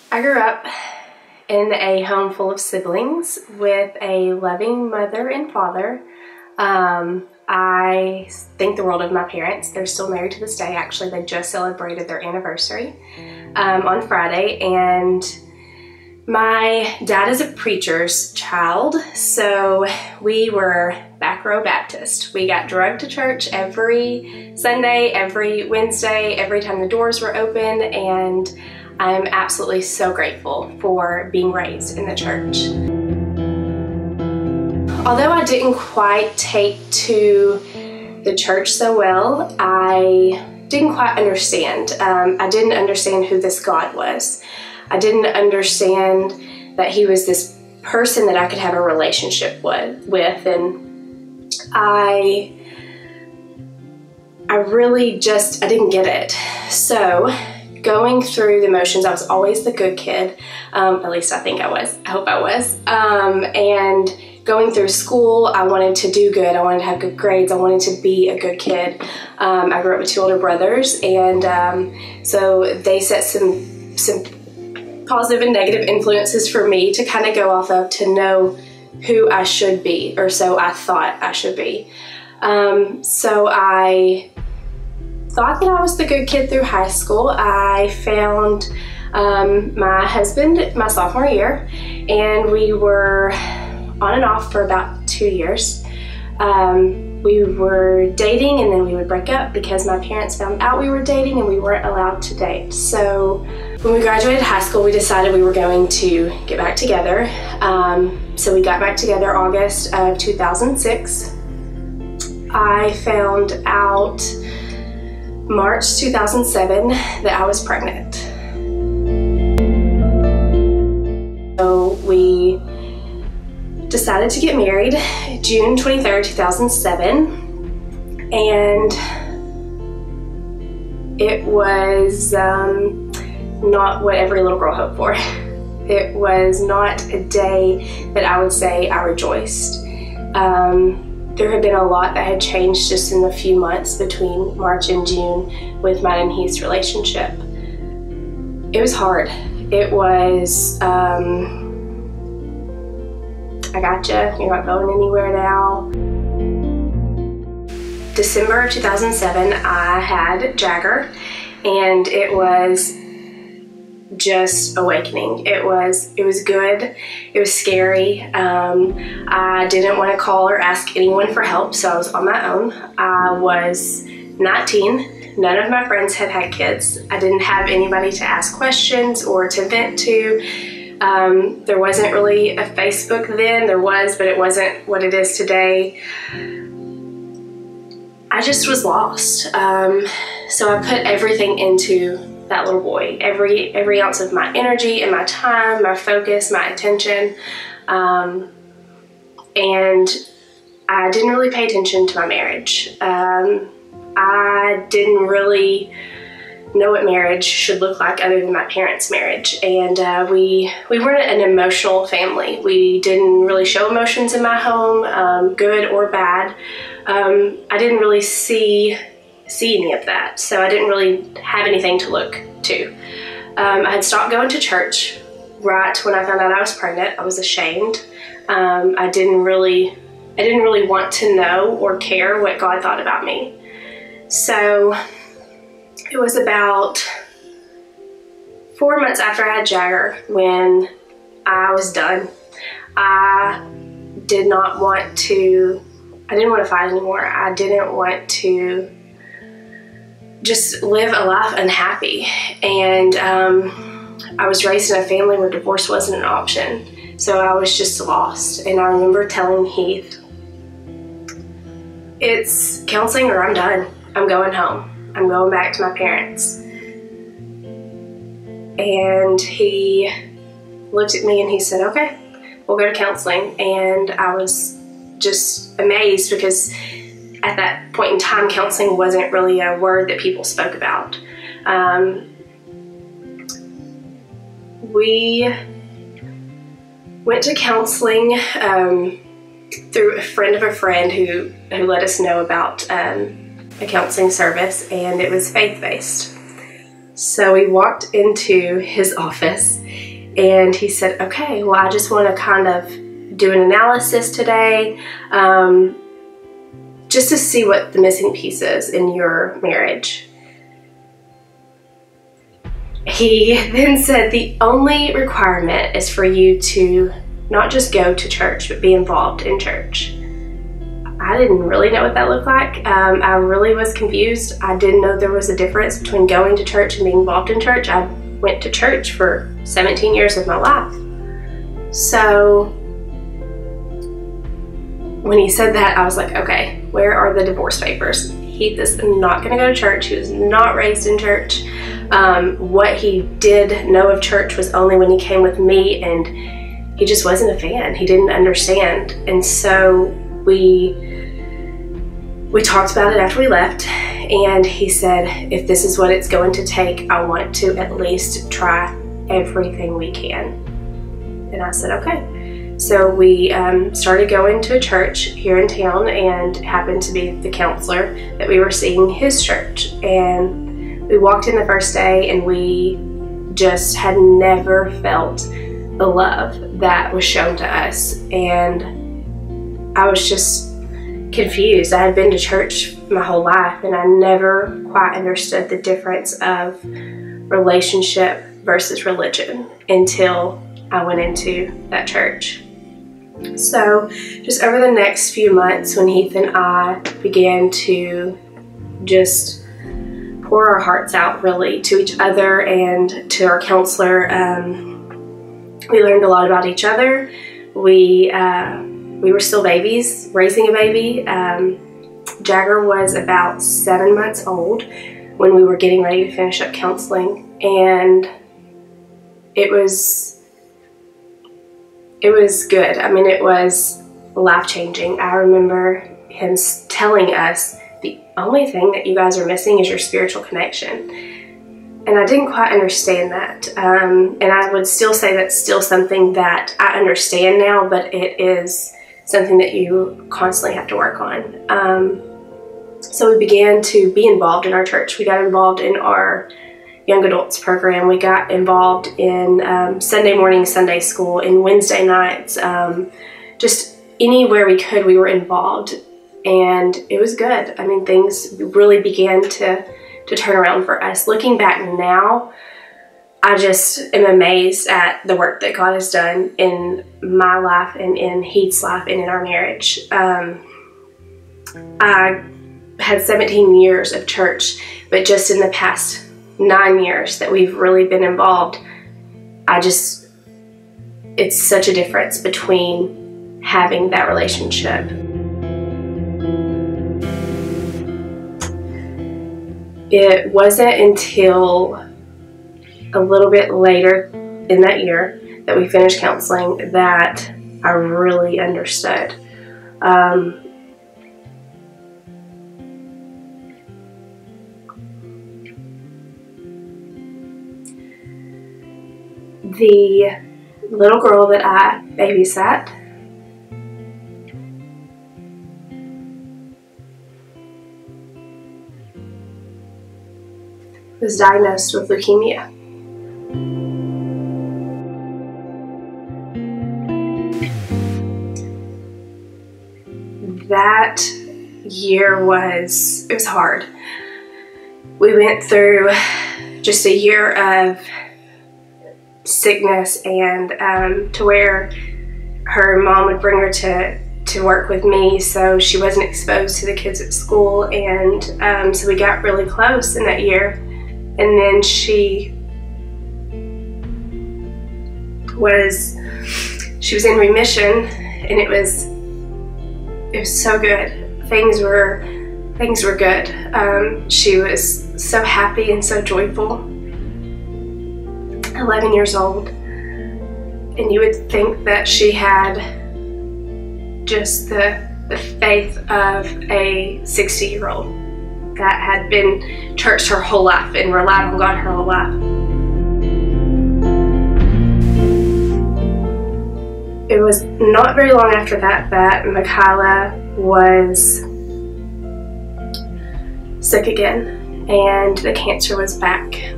I grew up in a home full of siblings with a loving mother and father. I think the world of my parents. They're still married to this day. Actually, they just celebrated their anniversary on Friday, and my dad is a preacher's child, so we were back row Baptist. We got drugged to church every Sunday, every Wednesday, every time the doors were open, and I'm absolutely so grateful for being raised in the church. Although I didn't quite take to the church so well, I didn't quite understand. I didn't understand who this God was. I didn't understand that He was this person that I could have a relationship with, and I didn't get it. So going through the motions, I was always the good kid, at least I think I was. I hope I was. And going through school, I wanted to do good. I wanted to have good grades. I wanted to be a good kid. I grew up with two older brothers, and so they set some positive and negative influences for me to kind of go off of to know who I should be, or so I thought I should be. So I thought that I was the good kid through high school. I found my husband my sophomore year, and we were on and off for about 2 years. We were dating, and then we would break up because my parents found out we were dating and we weren't allowed to date. So when we graduated high school, we decided we were going to get back together. So we got back together August of 2006. I found out March 2007 that I was pregnant. So we decided to get married June 23rd, 2007, and it was not what every little girl hoped for. It was not a day that I would say I rejoiced. There had been a lot that had changed just in the few months between March and June with mine and Heath's relationship. It was hard. It was, I gotcha, you're not going anywhere now. December of 2007, I had Jagger, and it was just awakening. It was good. It was scary. I didn't want to call or ask anyone for help, so I was on my own. I was 19. None of my friends had had kids. I didn't have anybody to ask questions or to vent to. There wasn't really a Facebook then. There was, but it wasn't what it is today. I just was lost. So I put everything into that little boy. Every ounce of my energy and my time, my focus, my attention. And I didn't really pay attention to my marriage. I didn't really know what marriage should look like other than my parents' marriage, and we weren't an emotional family. We didn't really show emotions in my home, good or bad. I didn't really see any of that, so I didn't really have anything to look to. I had stopped going to church right when I found out I was pregnant. I was ashamed. I didn't really want to know or care what God thought about me. So it was about 4 months after I had Jagger when I was done. I didn't want to fight anymore. I didn't want to just live a life unhappy. And I was raised in a family where divorce wasn't an option. So I was just lost. And I remember telling Heath, it's counseling or I'm done. I'm going home. I'm going back to my parents. And he looked at me and he said, okay, we'll go to counseling. And I was just amazed because at that point in time, counseling wasn't really a word that people spoke about. We went to counseling through a friend of a friend who let us know about a counseling service, and it was faith-based. So we walked into his office And he said, okay, well, I just want to kind of do an analysis today, just to see what the missing piece is in your marriage. He then said the only requirement is for you to not just go to church, but be involved in church. I didn't really know what that looked like. I really was confused. I didn't know there was a difference between going to church and being involved in church. I went to church for 17 years of my life. So when he said that, I was like, okay, where are the divorce papers? He is not going to go to church. He was not raised in church. What he did know of church was only when he came with me, and he just wasn't a fan. He didn't understand. And so we talked about it after we left, and he said, if this is what it's going to take, I want to at least try everything we can. And I said, okay. So we started going to a church here in town, and happened to be the counselor that we were seeing his church. And we walked in the first day, and we just had never felt the love that was shown to us. And I was just confused. I had been to church my whole life, and I never quite understood the difference of relationship versus religion until I went into that church. So just over the next few months, when Heath and I began to just pour our hearts out really to each other and to our counselor, we learned a lot about each other. We were still babies, raising a baby. Jagger was about 7 months old when we were getting ready to finish up counseling, and it was good. I mean, it was life-changing. I remember him telling us, the only thing that you guys are missing is your spiritual connection. And I didn't quite understand that. And I would still say that's still something that I understand now, but it is something that you constantly have to work on. So we began to be involved in our church. We got involved in our young adults program. We got involved in Sunday morning Sunday school, in Wednesday nights, just anywhere we could, we were involved. And it was good. I mean, things really began to turn around for us. Looking back now, I just am amazed at the work that God has done in my life and in Heath's life and in our marriage. I had 17 years of church, but just in the past 9 years that we've really been involved, it's such a difference between having that relationship. It wasn't until a little bit later in that year that we finished counseling that I really understood. The little girl that I babysat was diagnosed with leukemia. That year it was hard. We went through just a year of sickness, and to where her mom would bring her to work with me so she wasn't exposed to the kids at school, and so we got really close in that year. And then she was in remission, and it was so good. Things were good. She was so happy and so joyful. 11 years old, and you would think that she had just the faith of a 60-year-old that had been churched her whole life and relied on God her whole life. It was not very long after that Michaela was sick again, and the cancer was back.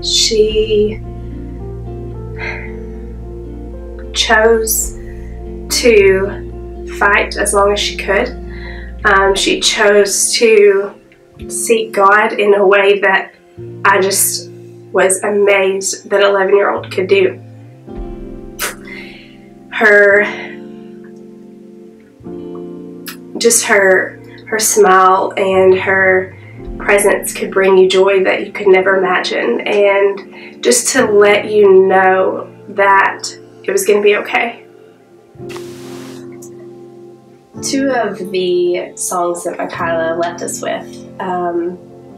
She chose to fight as long as she could. She chose to seek God in a way that I just was amazed that an 11-year-old could do. Her smile and her presence could bring you joy that you could never imagine, and just to let you know that it was going to be okay. Two of the songs that Michaela left us with,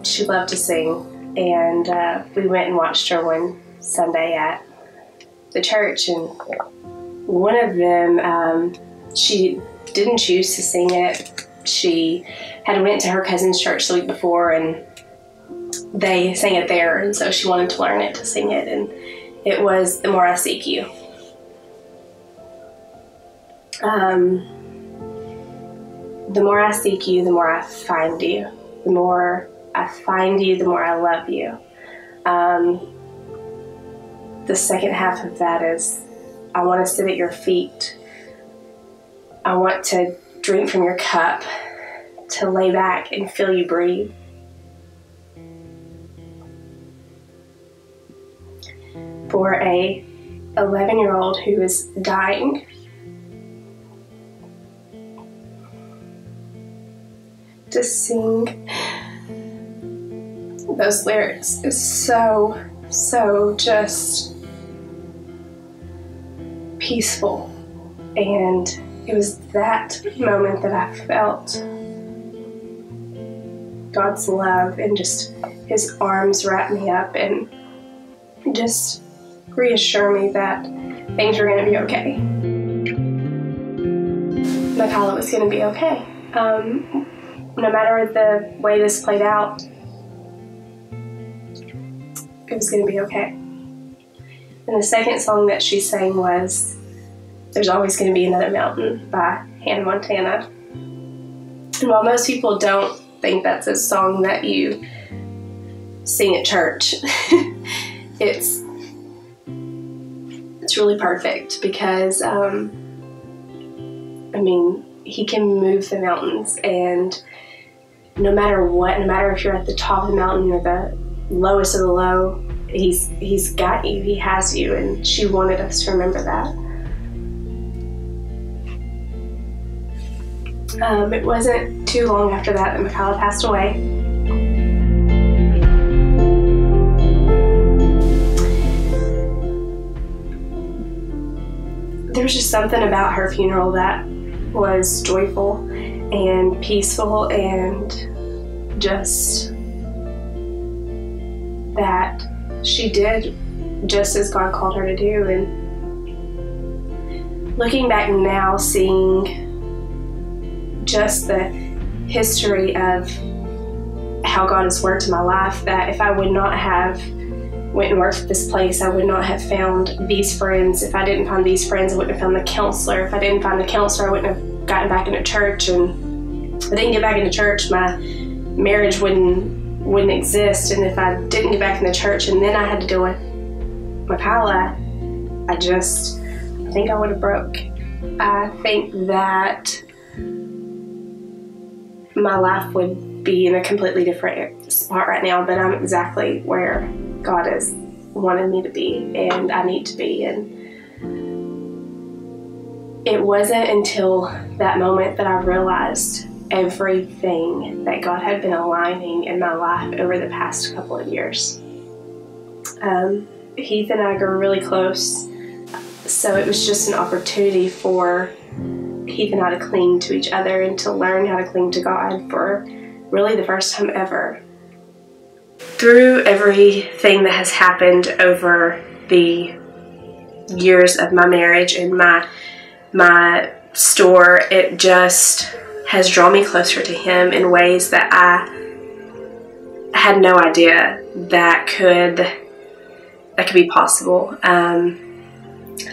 she loved to sing, and we went and watched her one Sunday at the church, and one of them, she didn't choose to sing it. She had went to her cousin's church the week before, and they sang it there, and so she wanted to learn it to sing it, and it was "The More I Seek You." The more I seek you, the more I find you. The more I find you, the more I love you. The second half of that is, I want to sit at your feet. I want to drink from your cup, to lay back and feel you breathe. For a 11-year-old who is dying, to sing those lyrics is so just peaceful. And it was that moment that I felt God's love, and just His arms wrap me up and just reassure me that things were going to be okay. Michaela was going to be okay. No matter the way this played out, it was going to be okay. And the second song that she sang was "There's Always Going to Be Another Mountain" by Hannah Montana. And while most people don't think that's a song that you sing at church, it's really perfect, because I mean, He can move the mountains, and no matter what, no matter if you're at the top of the mountain or the lowest of the low, He's got you, He has you, and she wanted us to remember that. It wasn't too long after that Michaela passed away. There was just something about her funeral that was joyful and peaceful, and just that she did just as God called her to do. And looking back now, seeing just the history of how God has worked in my life, that if I would not have went and worked at this place, I would not have found these friends. If I didn't find these friends, I wouldn't have found the counselor. If I didn't find the counselor, I wouldn't have gotten back into church. And if I didn't get back into church, my marriage wouldn't exist. And if I didn't get back into church and then I had to deal with Michaela, I think I would have broke. I think that my life would be in a completely different spot right now, but I'm exactly where God has wanted me to be, and I need to be. And it wasn't until that moment that I realized everything that God had been aligning in my life over the past couple of years. Heath and I grew really close, so it was just an opportunity for Heath and I to cling to each other and to learn how to cling to God for really the first time ever. Through everything that has happened over the years of my marriage and my store, it just has drawn me closer to Him in ways that I had no idea that could be possible.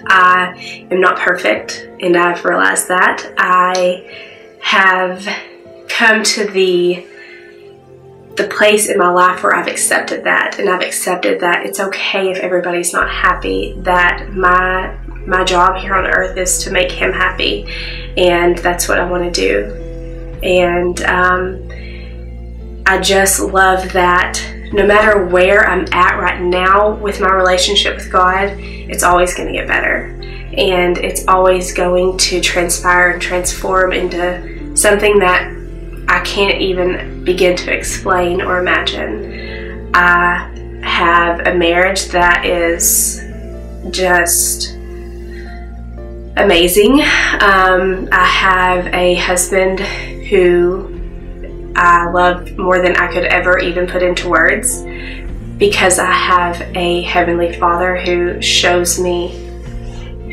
I am not perfect, and I've realized that. I have come to the the place in my life where I've accepted that, and I've accepted that it's okay if everybody's not happy, that my job here on earth is to make him happy, and that's what I want to do. And I just love that no matter where I'm at right now with my relationship with God, it's always going to get better, and it's always going to transpire and transform into something that I can't even begin to explain or imagine. I have a marriage that is just amazing. I have a husband who I love more than I could ever even put into words, because I have a Heavenly Father who shows me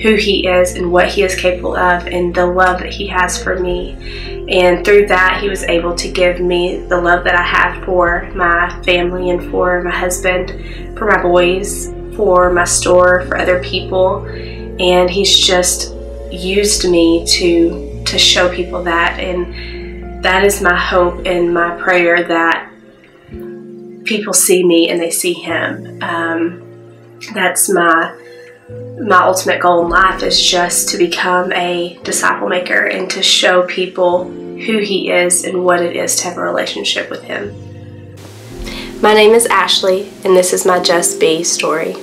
who He is and what He is capable of, and the love that He has for me. And through that, He was able to give me the love that I have for my family and for my husband, for my boys, for my store, for other people. And He's just used me to show people that. And that is my hope and my prayer, that people see me and they see Him. That's my ultimate goal in life, is just to become a disciple maker and to show people who He is and what it is to have a relationship with Him. My name is Ashley, and this is my Just Be story.